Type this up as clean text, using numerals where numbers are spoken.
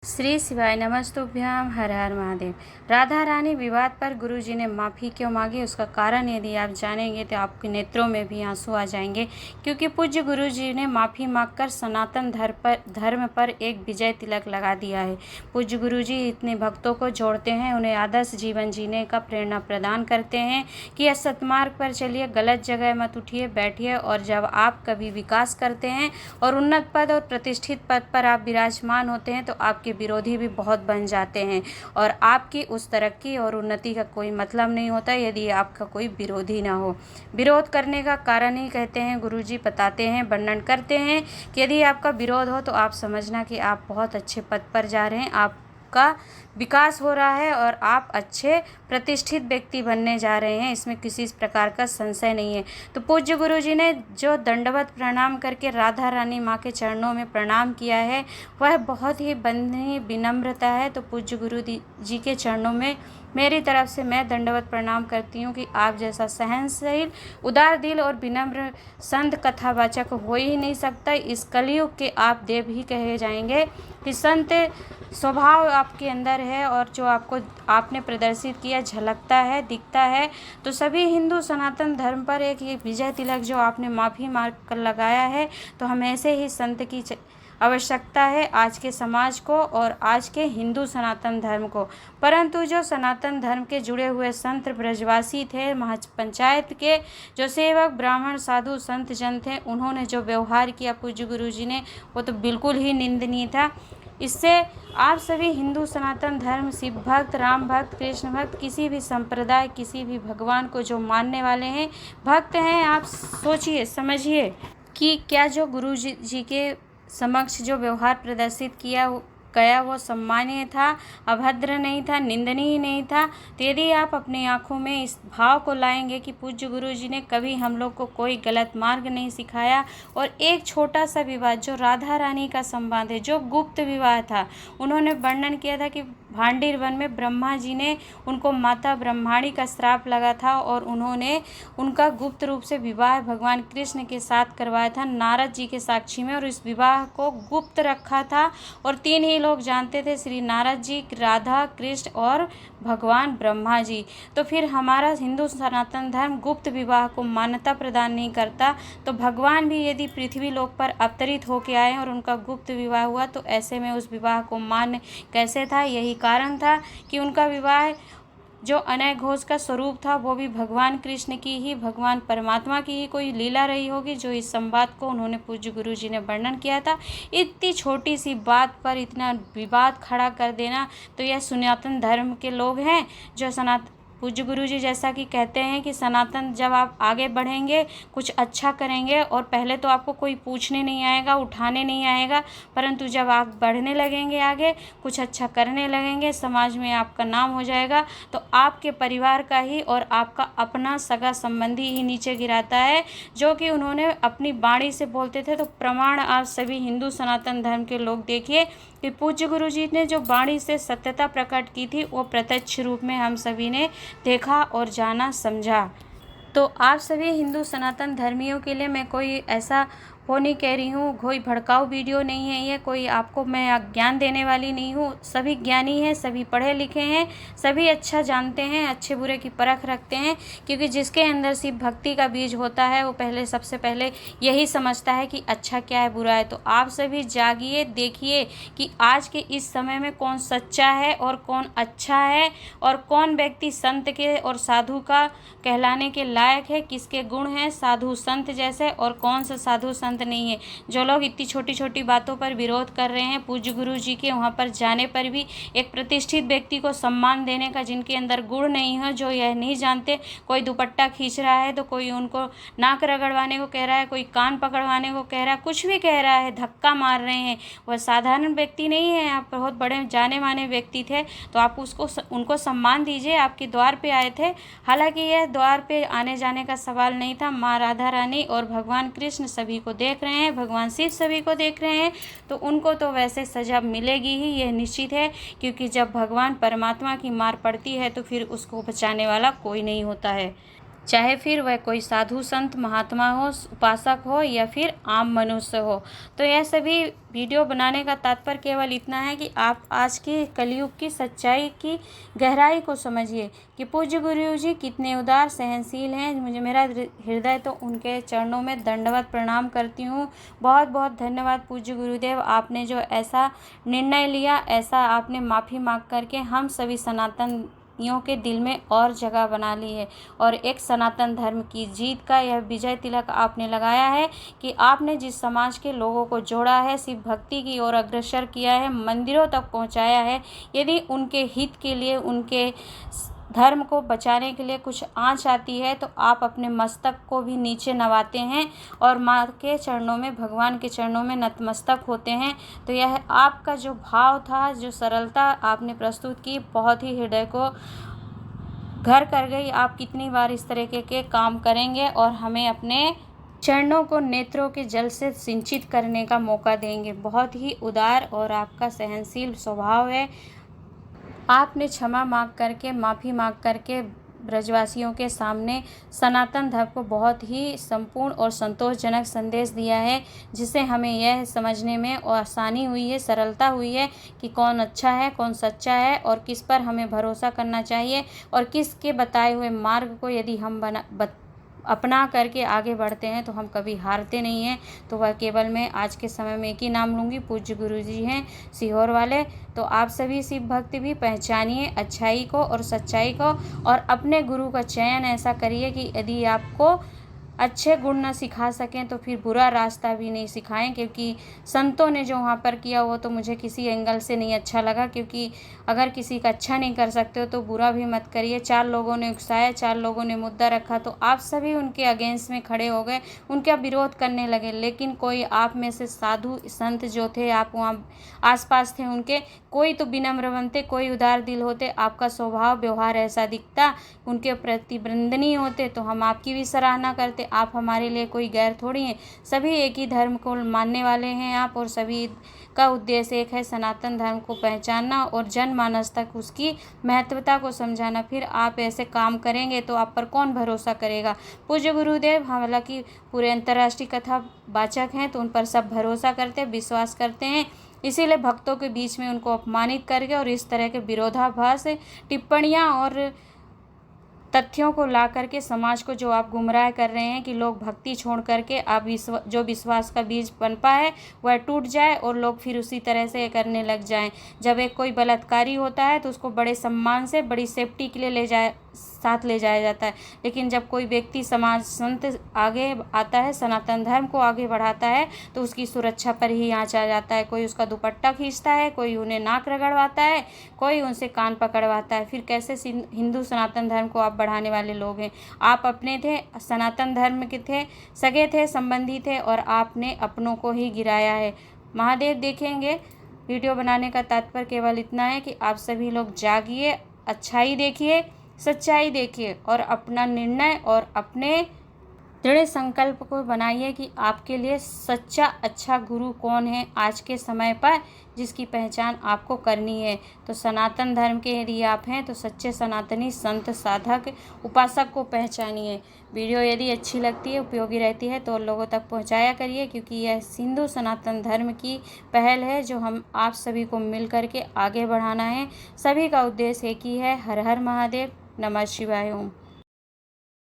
श्री शिवाय नमस्तुभ्याम हर हर महादेव। राधा रानी विवाद पर गुरुजी ने माफ़ी क्यों मांगी, उसका कारण यदि आप जानेंगे तो आपके नेत्रों में भी आंसू आ जाएंगे, क्योंकि पूज्य गुरुजी ने माफ़ी मांगकर सनातन धर्म पर एक विजय तिलक लगा दिया है। पूज्य गुरुजी इतने भक्तों को जोड़ते हैं, उन्हें आदर्श जीवन जीने का प्रेरणा प्रदान करते हैं कि सत्मार्ग पर चलिए, गलत जगह मत उठिए बैठिए। और जब आप कभी विकास करते हैं और उन्नत पद और प्रतिष्ठित पद पर आप विराजमान होते हैं तो आपके विरोधी भी बहुत बन जाते हैं और आपकी उस तरक्की और उन्नति का कोई मतलब नहीं होता यदि आपका कोई विरोधी ना हो। विरोध करने का कारण ही कहते हैं, गुरुजी बताते हैं, वर्णन करते हैं कि यदि आपका विरोध हो तो आप समझना कि आप बहुत अच्छे पद पर जा रहे हैं, आपका विकास हो रहा है और आप अच्छे प्रतिष्ठित व्यक्ति बनने जा रहे हैं, इसमें किसी प्रकार का संशय नहीं है। तो पूज्य गुरुजी ने जो दंडवत प्रणाम करके राधा रानी माँ के चरणों में प्रणाम किया है वह बहुत ही बंधनीय विनम्रता है। तो पूज्य गुरु जी के चरणों में मेरी तरफ से मैं दंडवत प्रणाम करती हूँ कि आप जैसा सहनशील, उदार दिल और विनम्र संत कथावाचक हो ही नहीं सकता। इस कलयुग के आप देव ही कहे जाएंगे कि संत स्वभाव आपके अंदर है और जो आपने प्रदर्शित किया झलकता है, दिखता है। तो सभी हिंदू सनातन धर्म पर एक ये विजय तिलक जो आपने माफ़ी मांग कर लगाया है, तो हमें ऐसे ही संत की आवश्यकता है आज के समाज को और आज के हिंदू सनातन धर्म को। परंतु जो सनातन धर्म के जुड़े हुए संत ब्रजवासी थे, महापंचायत के जो सेवक ब्राह्मण साधु संत जन थे, उन्होंने जो व्यवहार किया पूज्य गुरुजी ने, वो तो बिल्कुल ही निंदनीय था। इससे आप सभी हिंदू सनातन धर्म, शिव भक्त, राम भक्त, कृष्ण भक्त, किसी भी संप्रदाय, किसी भी भगवान को जो मानने वाले हैं, भक्त हैं, आप सोचिए समझिए कि क्या जो गुरु जी के समक्ष जो व्यवहार प्रदर्शित किया गया वो सम्मानीय था, अभद्र नहीं था, निंदनीय नहीं था। तो यदि आप अपनी आंखों में इस भाव को लाएंगे कि पूज्य गुरु जी ने कभी हम लोग को कोई गलत मार्ग नहीं सिखाया और एक छोटा सा विवाद जो राधा रानी का संवाद है, जो गुप्त विवाह था, उन्होंने वर्णन किया था कि भांडीर वन में ब्रह्मा जी ने उनको माता ब्रह्माणी का श्राप लगा था और उन्होंने उनका गुप्त रूप से विवाह भगवान कृष्ण के साथ करवाया था नारद जी के साक्षी में, और इस विवाह को गुप्त रखा था और तीन ही लोग जानते थे, श्री नारद जी, राधा कृष्ण और भगवान ब्रह्मा जी। तो फिर हमारा हिंदू सनातन धर्म गुप्त विवाह को मान्यता प्रदान नहीं करता, तो भगवान भी यदि पृथ्वी लोक पर अवतरित होके आए और उनका गुप्त विवाह हुआ तो ऐसे में उस विवाह को मान्य कैसे था? यही कारण था कि उनका विवाह जो अनय घोष का स्वरूप था वो भी भगवान कृष्ण की ही, भगवान परमात्मा की ही कोई लीला रही होगी, जो इस संवाद को उन्होंने पूज्य गुरु जी ने वर्णन किया था। इतनी छोटी सी बात पर इतना विवाद खड़ा कर देना, तो यह सनातन धर्म के लोग हैं जो पूज्य गुरु जी जैसा कि कहते हैं कि सनातन जब आप आगे बढ़ेंगे, कुछ अच्छा करेंगे और पहले तो आपको कोई पूछने नहीं आएगा, उठाने नहीं आएगा, परंतु जब आप बढ़ने लगेंगे आगे, कुछ अच्छा करने लगेंगे, समाज में आपका नाम हो जाएगा, तो आपके परिवार का ही और आपका अपना सगा संबंधी ही नीचे गिराता है, जो कि उन्होंने अपनी वाणी से बोलते थे। तो प्रमाण आप सभी हिंदू सनातन धर्म के लोग देखिए कि पूज्य गुरु जी ने जो वाणी से सत्यता प्रकट की थी वो प्रत्यक्ष रूप में हम सभी ने देखा और जाना, समझा। तो आप सभी हिंदू सनातन धर्मियों के लिए मैं कोई ऐसा वो नहीं कह रही हूँ, कोई भड़काऊ वीडियो नहीं है ये, कोई आपको मैं ज्ञान देने वाली नहीं हूँ। सभी ज्ञानी हैं, सभी पढ़े लिखे हैं, सभी अच्छा जानते हैं, अच्छे बुरे की परख रखते हैं, क्योंकि जिसके अंदर शिव भक्ति का बीज होता है वो सबसे पहले यही समझता है कि अच्छा क्या है, बुरा है। तो आप सभी जागिए, देखिए कि आज के इस समय में कौन सच्चा है और कौन अच्छा है और कौन व्यक्ति संत के और साधु का कहलाने के लायक है, किसके गुण हैं साधु संत जैसे और कौन सा साधु संत नहीं है। जो लोग इतनी छोटी छोटी बातों पर विरोध कर रहे हैं, पूज्य गुरु जी के वहाँ पर जाने पर भी एक प्रतिष्ठित व्यक्ति को सम्मान देने का, जिनके अंदर गुण नहीं है, जो यह नहीं जानते, कोई दुपट्टा खींच रहा है तो कोई उनको नाक रगड़वाने को कह रहा है, कोई कान पकड़वाने को कह रहा है, कुछ भी कह रहा है, धक्का मार रहे हैं, वह साधारण व्यक्ति नहीं है, आप बहुत बड़े जाने माने व्यक्ति थे, तो आप उनको सम्मान दीजिए। आपके द्वार पे आए थे, हालांकि यह द्वार पे आने जाने का सवाल नहीं था। माँ राधा रानी और भगवान कृष्ण सभी को देख रहे हैं, भगवान शिव सभी को देख रहे हैं, तो उनको तो वैसे सजा मिलेगी ही, यह निश्चित है, क्योंकि जब भगवान परमात्मा की मार पड़ती है तो फिर उसको बचाने वाला कोई नहीं होता है। चाहे फिर वह कोई साधु संत महात्मा हो, उपासक हो या फिर आम मनुष्य हो। तो यह सभी वीडियो बनाने का तात्पर्य केवल इतना है कि आप आज के कलयुग की सच्चाई की गहराई को समझिए कि पूज्य गुरु जी कितने उदार सहनशील हैं। मुझे मेरा हृदय तो उनके चरणों में दंडवत प्रणाम करती हूँ। बहुत बहुत धन्यवाद पूज्य गुरुदेव, आपने जो ऐसा निर्णय लिया, ऐसा आपने माफ़ी मांग करके हम सभी सनातन के दिल में और जगह बना ली है और एक सनातन धर्म की जीत का यह विजय तिलक आपने लगाया है कि आपने जिस समाज के लोगों को जोड़ा है, शिव भक्ति की ओर अग्रसर किया है, मंदिरों तक पहुंचाया है। यदि उनके हित के लिए, उनके धर्म को बचाने के लिए कुछ आँच आती है तो आप अपने मस्तक को भी नीचे नवाते हैं और माँ के चरणों में, भगवान के चरणों में नतमस्तक होते हैं। तो यह आपका जो भाव था, जो सरलता आपने प्रस्तुत की, बहुत ही हृदय को घर कर गई। आप कितनी बार इस तरीके के काम करेंगे और हमें अपने चरणों को नेत्रों के जल से सिंचित करने का मौका देंगे। बहुत ही उदार और आपका सहनशील स्वभाव है। आपने क्षमा मांग करके, माफ़ी मांग करके ब्रजवासियों के सामने सनातन धर्म को बहुत ही संपूर्ण और संतोषजनक संदेश दिया है, जिससे हमें यह समझने में और आसानी हुई है, सरलता हुई है कि कौन अच्छा है, कौन सच्चा है और किस पर हमें भरोसा करना चाहिए और किसके बताए हुए मार्ग को यदि हम अपना करके आगे बढ़ते हैं तो हम कभी हारते नहीं हैं। तो वह केवल मैं आज के समय में एक ही नाम लूँगी, पूज्य गुरु जी हैं सीहोर वाले। तो आप सभी शिव भक्त भी पहचानिए अच्छाई को और सच्चाई को और अपने गुरु का चयन ऐसा करिए कि यदि आपको अच्छे गुण न सिखा सकें तो फिर बुरा रास्ता भी नहीं सिखाएं, क्योंकि संतों ने जो वहाँ पर किया वो तो मुझे किसी एंगल से नहीं अच्छा लगा। क्योंकि अगर किसी का अच्छा नहीं कर सकते हो तो बुरा भी मत करिए। 4 लोगों ने उकसाया, 4 लोगों ने मुद्दा रखा तो आप सभी उनके अगेंस्ट में खड़े हो गए, उनका विरोध करने लगे। लेकिन कोई आप में से साधु संत जो थे, आप वहाँ आसपास थे उनके, कोई तो विनम्र बनते, कोई उदार दिल होते, आपका स्वभाव व्यवहार ऐसा दिखता, उनके प्रतिबंधनीय होते तो हम आपकी भी सराहना करते। आप हमारे लिए कोई गैर थोड़ी हैं, सभी एक ही धर्म को मानने वाले हैं आप, और सभी का उद्देश्य एक है, सनातन धर्म को पहचानना और जनमानस तक उसकी महत्वता को समझाना। फिर आप ऐसे काम करेंगे तो आप पर कौन भरोसा करेगा। पूज्य गुरुदेव हालांकि पूरे अंतर्राष्ट्रीय कथा वाचक हैं तो उन पर सब भरोसा करते, विश्वास करते हैं, इसीलिए भक्तों के बीच में उनको अपमानित करके और इस तरह के विरोधाभास टिप्पणियाँ और तथ्यों को ला करके समाज को जो आप गुमराह कर रहे हैं कि लोग भक्ति छोड़ करके आप जो विश्वास का बीज पनपा है वह टूट जाए और लोग फिर उसी तरह से करने लग जाएं। जब एक कोई बलात्कारी होता है तो उसको बड़े सम्मान से, बड़ी सेफ्टी के लिए साथ ले जाया जाता है, लेकिन जब कोई व्यक्ति समाज संत आगे आता है, सनातन धर्म को आगे बढ़ाता है तो उसकी सुरक्षा पर ही आँच आ जाता है। कोई उसका दुपट्टा खींचता है, कोई उन्हें नाक रगड़वाता है, कोई उनसे कान पकड़वाता है। फिर कैसे हिंदू सनातन धर्म को आप बढ़ाने वाले लोग हैं। आप अपने थे, सनातन धर्म के थे, सगे थे, संबंधी थे और आपने अपनों को ही गिराया है। महादेव देखेंगे। वीडियो बनाने का तात्पर्य केवल इतना है कि आप सभी लोग जागिए, अच्छाई देखिए, सच्चाई देखिए और अपना निर्णय और अपने दृढ़ संकल्प को बनाइए कि आपके लिए सच्चा अच्छा गुरु कौन है आज के समय पर, जिसकी पहचान आपको करनी है। तो सनातन धर्म के यदि आप हैं तो सच्चे सनातनी संत, साधक, उपासक को पहचानिए। वीडियो यदि अच्छी लगती है, उपयोगी रहती है तो लोगों तक पहुंचाया करिए, क्योंकि यह हिंदू सनातन धर्म की पहल है जो हम आप सभी को मिल करके आगे बढ़ाना है। सभी का उद्देश्य एक ही है। हर हर महादेव, नमः शिवाय, ओम।